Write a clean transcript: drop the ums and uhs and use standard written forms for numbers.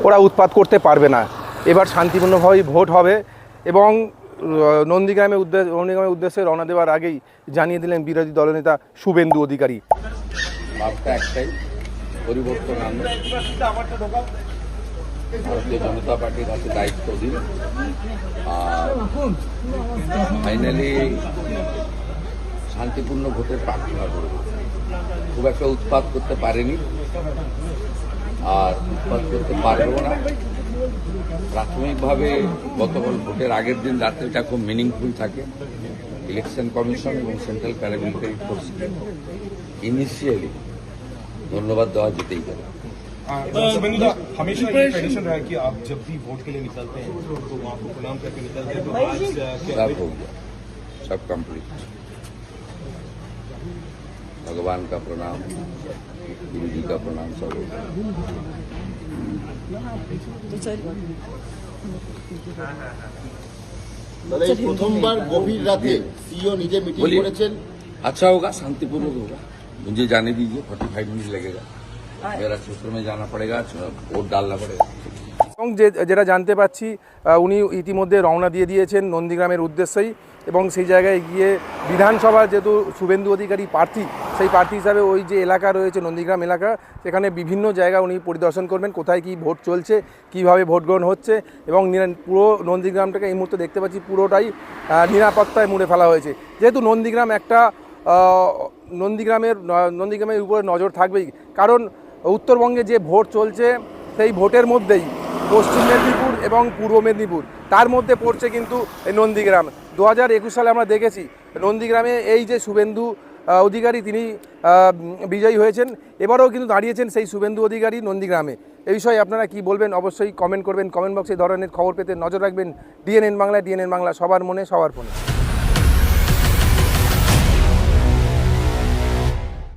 ওরা উৎপাত করতে পারবে না। এবার শান্তিপূর্ণভাবেই ভোট হবে এবং নন্দীগ্রামের উদ্দেশ্যে রওনা দেওয়ার আগেই জানিয়ে দিলেন বিরোধী দলনেতা শুভেন্দু অধিকারী। ভাবটা একটাই, পরিবর্তন আনবে, ভারতীয় জনতা পার্টির কাছে দায়িত্ব দিন, আর ফাইনালি শান্তিপূর্ণ ভোটের প্রার্থনা করব। খুব একটা উৎপাত করতে পারেনি আর উৎপাত করতে পারবেও না। প্রাথমিকভাবে গতকাল ভোটের আগের দিন রাত্রিটা খুব মিনিংফুল থাকে। ইলেকশন কমিশন এবং সেন্ট্রাল প্যারামিলিটারি ফোর্স ইনিশিয়ালি धन्यवाद देवा जीते ही हमेशा ये ट्रेडिशन रहा है कि आप जब भी वोट के लिए निकलते हैं तो वहाँ को प्रणाम करके निकलते हैं, तो आज सब हो गया, सब कंप्लीट। भगवान का प्रणाम, गुरु जी का प्रणाम, सब हो गया। प्रथमबार गभीर राते सीईओ निजे मीटिंग करेছেন। अच्छा होगा, शांतिपूर्वक होगा। मुझे जाने दीजिए, 45 मिनट लगेगा, मेरा क्षेत्र में जाना पड़ेगा, वोट डालना पड़ेगा। এবং যেটা জানতে পাচ্ছি উনি ইতিমধ্যে রওনা দিয়ে দিয়েছেন নন্দীগ্রামের উদ্দেশ্যেই এবং সেই জায়গায় গিয়ে বিধানসভা যেহেতু শুভেন্দু অধিকারী প্রার্থী, সেই প্রার্থী হিসাবে ওই যে এলাকা রয়েছে নন্দীগ্রাম এলাকা, সেখানে বিভিন্ন জায়গা উনি পরিদর্শন করবেন, কোথায় কি ভোট চলছে, কিভাবে ভোট গ্রহণ হচ্ছে এবং পুরো নন্দীগ্রামটাকে এই মুহূর্তে দেখতে পাচ্ছি পুরোটাই নিরাপত্তায় মুড়ে ফেলা হয়েছে। যেহেতু নন্দীগ্রাম একটা নন্দীগ্রামের উপরে নজর থাকবেই, কারণ উত্তরবঙ্গে যে ভোট চলছে সেই ভোটের মধ্যেই পশ্চিম মেদিনীপুর এবং পূর্ব মেদিনীপুর, তার মধ্যে পড়ছে কিন্তু এই নন্দীগ্রাম। 2021 সালে আমরা দেখেছি নন্দীগ্রামে এই যে শুভেন্দু অধিকারী তিনি বিজয়ী হয়েছেন, এবারেও কিন্তু দাঁড়িয়েছেন সেই শুভেন্দু অধিকারী নন্দীগ্রামে। এই বিষয়ে আপনারা কি বলবেন অবশ্যই কমেন্ট করবেন, কমেন্ট বক্সে এই ধরনের খবর পেতে নজর রাখবেন। ডিএনএন বাংলা, ডিএনএন বাংলা, সবার মনে সবার ফোনে।